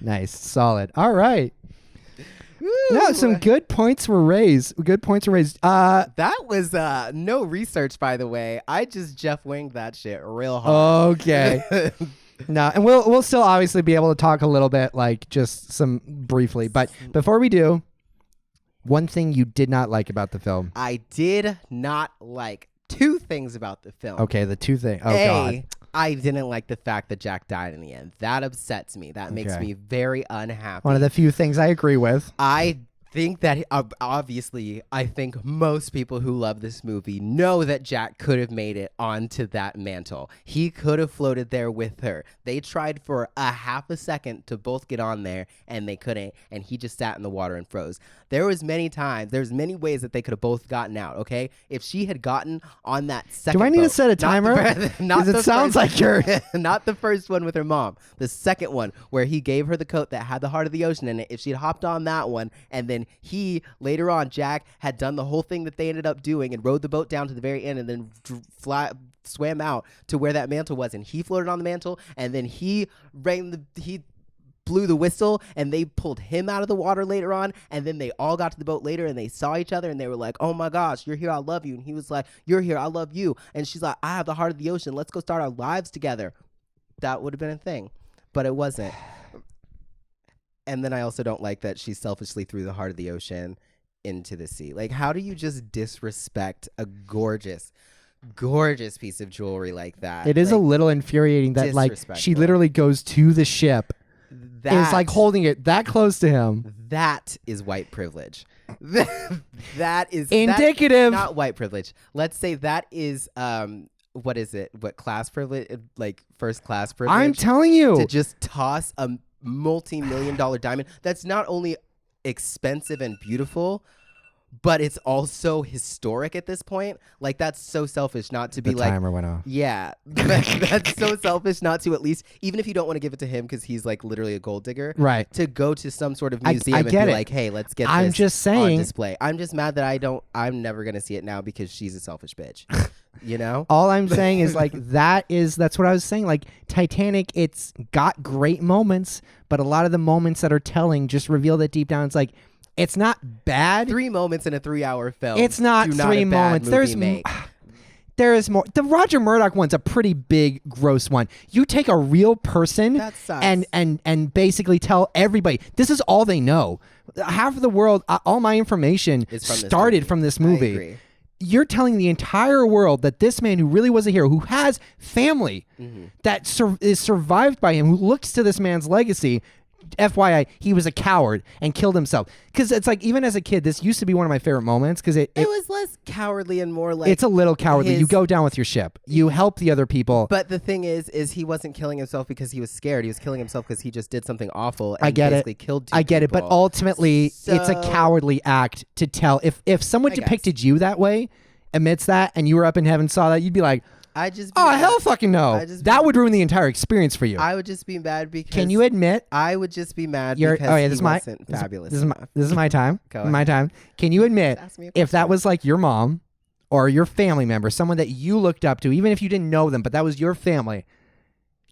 Nice. Solid. All right. No, some good points were raised. That was no research, by the way. I just Jeff winged that shit real hard. Okay. No, and we'll still obviously be able to talk a little bit, like just some briefly. But before we do, one thing you did not like about the film. I did not like two things about the film. Okay, the two things. Oh, God. I didn't like the fact that Jack died in the end. That upsets me. That makes me very unhappy. One of the few things I agree with. I think that, obviously, I think most people who love this movie know that Jack could have made it onto that mantle. He could have floated there with her. They tried for a half a second to both get on there, and they couldn't, and he just sat in the water and froze. There's many ways that they could have both gotten out, okay? If she had gotten on that second Do I need boat, to set a timer? Because it sounds like you're... Not the first one with her mom. The second one, where he gave her the coat that had the heart of the ocean in it. If she'd hopped on that one, and then he, later on, Jack, had done the whole thing that they ended up doing and rowed the boat down to the very end and then swam out to where that mantle was, and he floated on the mantle, and then he blew the whistle and they pulled him out of the water later on, and then they all got to the boat later and they saw each other and they were like, oh my gosh, you're here, I love you. And he was like, you're here, I love you. And she's like, I have the heart of the ocean, let's go start our lives together. That would have been a thing, but it wasn't. And then I also don't like that she selfishly threw the heart of the ocean into the sea. Like, how do you just disrespect a gorgeous piece of jewelry like that? It is a little infuriating that, like, she literally goes to the ship. It's like holding it that close to him. That is white privilege. That is indicative. Not white privilege. Let's say that is what is it? What class privilege? Like first class privilege. I'm telling you, to just toss a multi-million-dollar diamond that's not only expensive and beautiful, but it's also historic at this point. Like, that's so selfish not to be like... The timer went off. Yeah. That's so selfish not to at least... Even if you don't want to give it to him because he's, like, literally a gold digger. Right. To go to some sort of museum I and be like, hey, let's get I'm this just saying, on display. I'm just mad that I'm never going to see it now because she's a selfish bitch. You know? All I'm saying is, like, that's what I was saying. Like, Titanic, it's got great moments, but a lot of the moments that are telling just reveal that deep down it's like... It's not bad. 3 moments in a 3-hour film. It's not 3 moments. There is more. The Roger Murdoch one's a pretty big, gross one. You take a real person and basically tell everybody this is all they know. Half of the world, all my information started from this movie. I agree. You're telling the entire world that this man who really was a hero, who has family that is survived by him, who looks to this man's legacy. FYI, he was a coward and killed himself. Because it's like, even as a kid, this used to be one of my favorite moments because it was less cowardly and more like... It's a little cowardly. You go down with your ship. You help the other people. But the thing is he wasn't killing himself because he was scared. He was killing himself because he just did something awful and basically killed 2 people. I get it. But ultimately, it's a cowardly act to tell. If someone depicted you that way, amidst that, and you were up in heaven, saw that, you'd be like... hell fucking no. That would ruin the entire experience for you. I would just be mad because... Can you admit? I would just be mad because he wasn't fabulous. This is my time. My time. Can you admit if that was like your mom or your family member, someone that you looked up to, even if you didn't know them, but that was your family,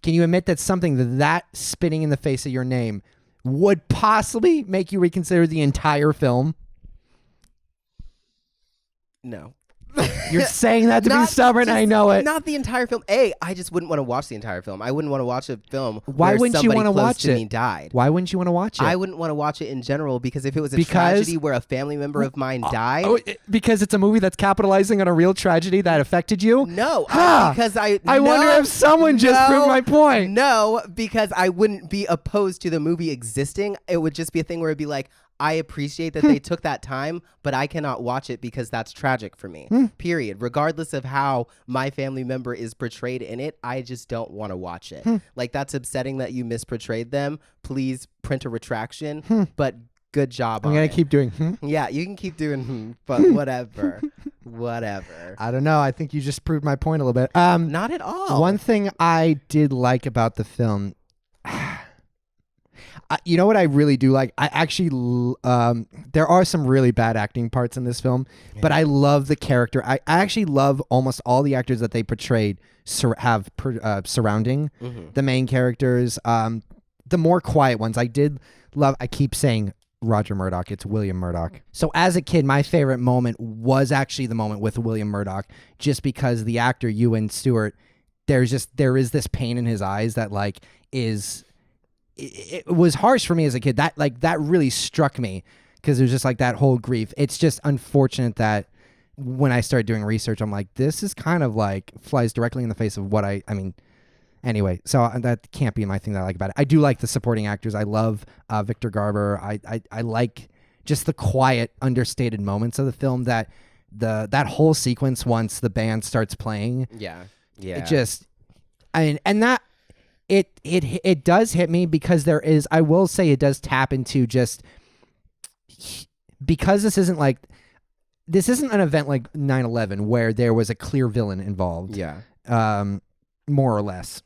can you admit that something that spitting in the face of your name would possibly make you reconsider the entire film? No. You're saying that to be Not stubborn. just- I know it. Not the entire film. I just wouldn't want to watch the entire film. I wouldn't want to watch a film Why where wouldn't you somebody want to close watch to it? me died. Why wouldn't you want to watch it? I wouldn't want to watch it in general because if it was a Because- tragedy where a family member of mine died. Because it's a movie that's capitalizing on a real tragedy that affected you? No, Ha! because I wonder if someone just proved my point. No, because I wouldn't be opposed to the movie existing. It would just be a thing where it'd be like, I appreciate that they took that time, but I cannot watch it because that's tragic for me. Period. Regardless of how my family member is portrayed in it, I just don't want to watch it. Like, that's upsetting that you misportrayed them. Please print a retraction, but good job I'm on going it. to keep doing Yeah, you can keep doing but whatever. Whatever. I don't know. I think you just proved my point a little bit. Not at all. One thing I did like about the film, you know what I really do like? I actually, there are some really bad acting parts in this film, but I love the character. I actually love almost all the actors that they portrayed surrounding the main characters. The more quiet ones, I did love. I keep saying Roger Murdoch. It's William Murdoch. So as a kid, my favorite moment was actually the moment with William Murdoch, just because the actor Ewan Stewart, there is this pain in his eyes that like is. It was harsh for me as a kid. That really struck me because it was just like that whole grief. It's just unfortunate that when I started doing research, I'm like, this is kind of like flies directly in the face of what I mean. Anyway, so that can't be my thing that I like about it. I do like the supporting actors. I love Victor Garber. I like just the quiet, understated moments of the film. That whole sequence once the band starts playing. Yeah. It just, and that. It does hit me because I will say it does tap into just because this isn't an event like 9/11 where there was a clear villain involved. Yeah. More or less.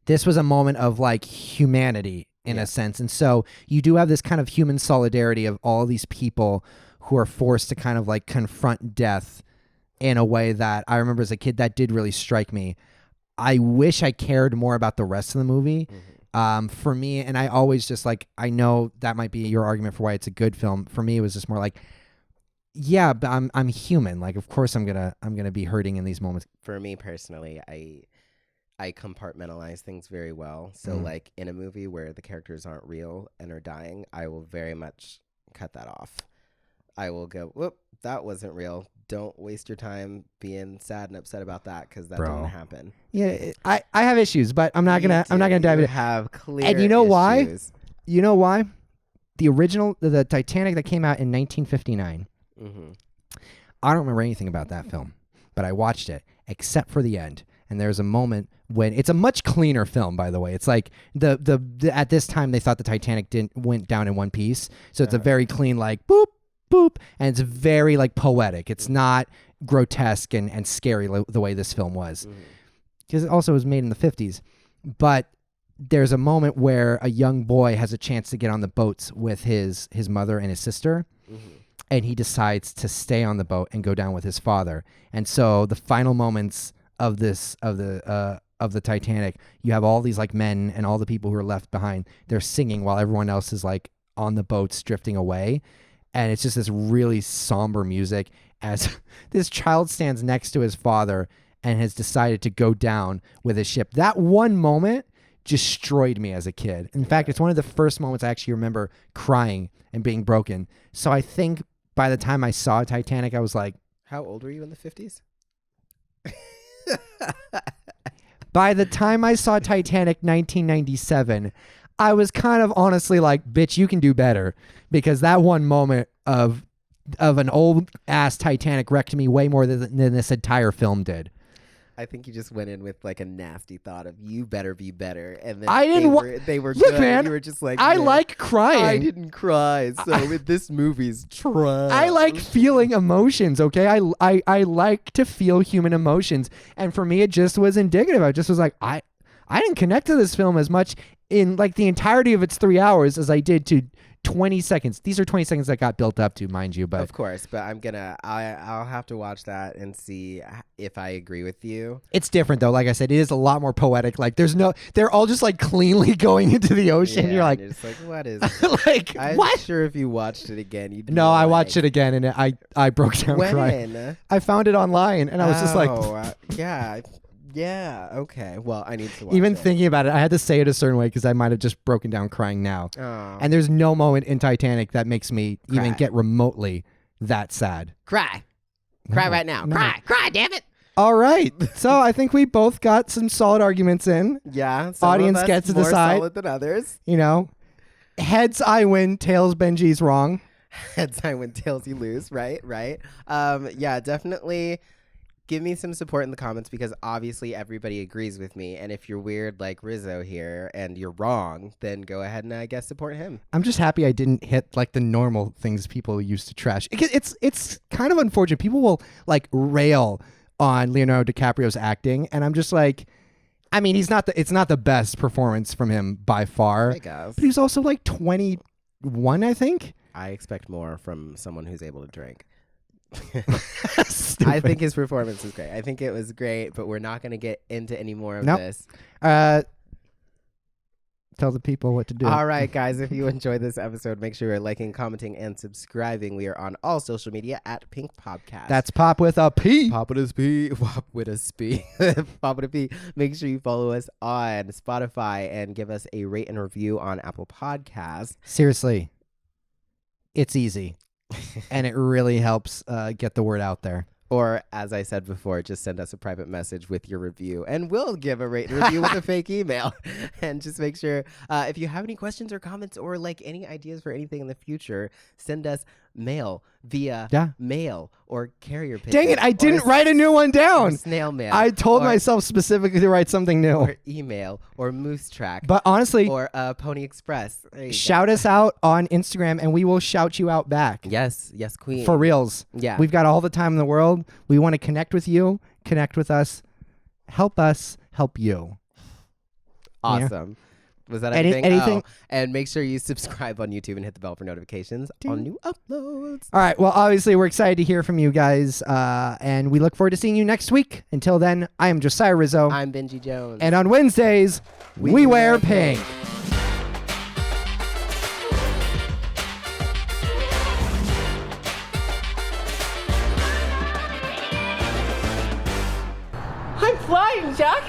This was a moment of like humanity in a sense. And so you do have this kind of human solidarity of all these people who are forced to kind of like confront death in a way that I remember as a kid that did really strike me. I wish I cared more about the rest of the movie. For me, and I always just like, I know that might be your argument for why it's a good film. For me, it was just more like, yeah, but I'm human. Like, of course I'm gonna be hurting in these moments. For me personally, I compartmentalize things very well. So like in a movie where the characters aren't real and are dying, I will very much cut that off. I will go, whoop, that wasn't real. Don't waste your time being sad and upset about that because that didn't happen. Yeah, I have issues, but I'm not gonna dive into it. Have clear And you know why? issues. You know why? The original, the Titanic that came out in 1959. I don't remember anything about that film, but I watched it except for the end. And there's a moment when it's a much cleaner film, by the way. It's like the at this time they thought the Titanic went down in one piece, so it's a very clean like boop. Boop, and it's very like poetic. It's not grotesque and scary the way this film was, because it also was made in the 50s. But there's a moment where a young boy has a chance to get on the boats with his mother and his sister, and he decides to stay on the boat and go down with his father. And so the final moments of the Titanic, you have all these like men and all the people who are left behind. They're singing while everyone else is like on the boats drifting away. And it's just this really somber music as this child stands next to his father and has decided to go down with his ship. That one moment destroyed me as a kid. In fact, it's one of the first moments I actually remember crying and being broken. So I think by the time I saw Titanic, I was like... How old were you in the 50s? By the time I saw Titanic 1997... I was kind of honestly like, bitch, you can do better, because that one moment of an old ass Titanic wrecked me way more than this entire film did. I think you just went in with like a nasty thought of you better be better, and then I didn't they were look, good. man. You were just like, I like crying. I didn't cry, so this movie's trash. I like feeling emotions. Okay, I like to feel human emotions, and for me, it just was indicative. I just was like, I didn't connect to this film as much in like the entirety of its 3 hours as I did to 20 seconds. These are 20 seconds that got built up to, mind you. But Of course, but I'll have to watch that and see if I agree with you. it's different though. Like I said, it is a lot more poetic. Like they're all just like cleanly going into the ocean. Yeah, You're like, and you're just like, what is like I'm what? sure if you watched it again, you'd be No, I like, watched it again and I broke down crying. When? I found it online and I was just like, yeah, okay. Well, I need to watch even it. thinking about it, I had to say it a certain way because I might have just broken down crying now. Oh. And there's no moment in Titanic that makes me even Cry. get remotely that sad. Cry No, right now. no. Cry, damn it. All right. So I think we both got some solid arguments in. Yeah. Some Audience of us gets to more decide. solid than others. You know, heads I win, tails Benji's wrong. Heads I win, tails you lose. Right. Yeah, definitely. Give me some support in the comments because obviously everybody agrees with me. And if you're weird like Rizzo here and you're wrong, then go ahead and I guess support him. I'm just happy I didn't hit like the normal things people used to trash. It's kind of unfortunate. People will like rail on Leonardo DiCaprio's acting, and I'm just like, I mean, it's not the best performance from him by far. I guess. But he's also like 21, I think. I expect more from someone who's able to drink. Stupid. I think his performance was great. I think it was great, but we're not going to get into any more of Nope. this. Tell the people what to do. All right, guys, if you enjoyed this episode, make sure you're liking, commenting, and subscribing. We are on all social media at Pink Podcast. That's Pop with a P. Pop with a P. Pop with a P. Pop with a P. Make sure you follow us on Spotify and give us a rate and review on Apple Podcasts. Seriously, it's easy. And it really helps get the word out there. Or, as I said before, just send us a private message with your review, and we'll give a rate and review with a fake email. And just make sure, if you have any questions or comments or like any ideas for anything in the future, send us mail via mail or carrier pigeon. Dang it, I didn't write a new one down. Snail mail. I told myself specifically to write something new. Or email or moose track. But honestly, or Pony Express. shout us out on Instagram and we will shout you out back. Yes, queen. For reals. Yeah. We've got all the time in the world. We want to connect with you, connect with us help you. Awesome. Yeah. Was that everything? Anything? Oh, and make sure you subscribe on YouTube and hit the bell for notifications on new uploads. All right. Well, obviously, we're excited to hear from you guys, and we look forward to seeing you next week. Until then, I am Josiah Rizzo. I'm Benji Jones. And on Wednesdays, we wear pink. I'm flying, Jack.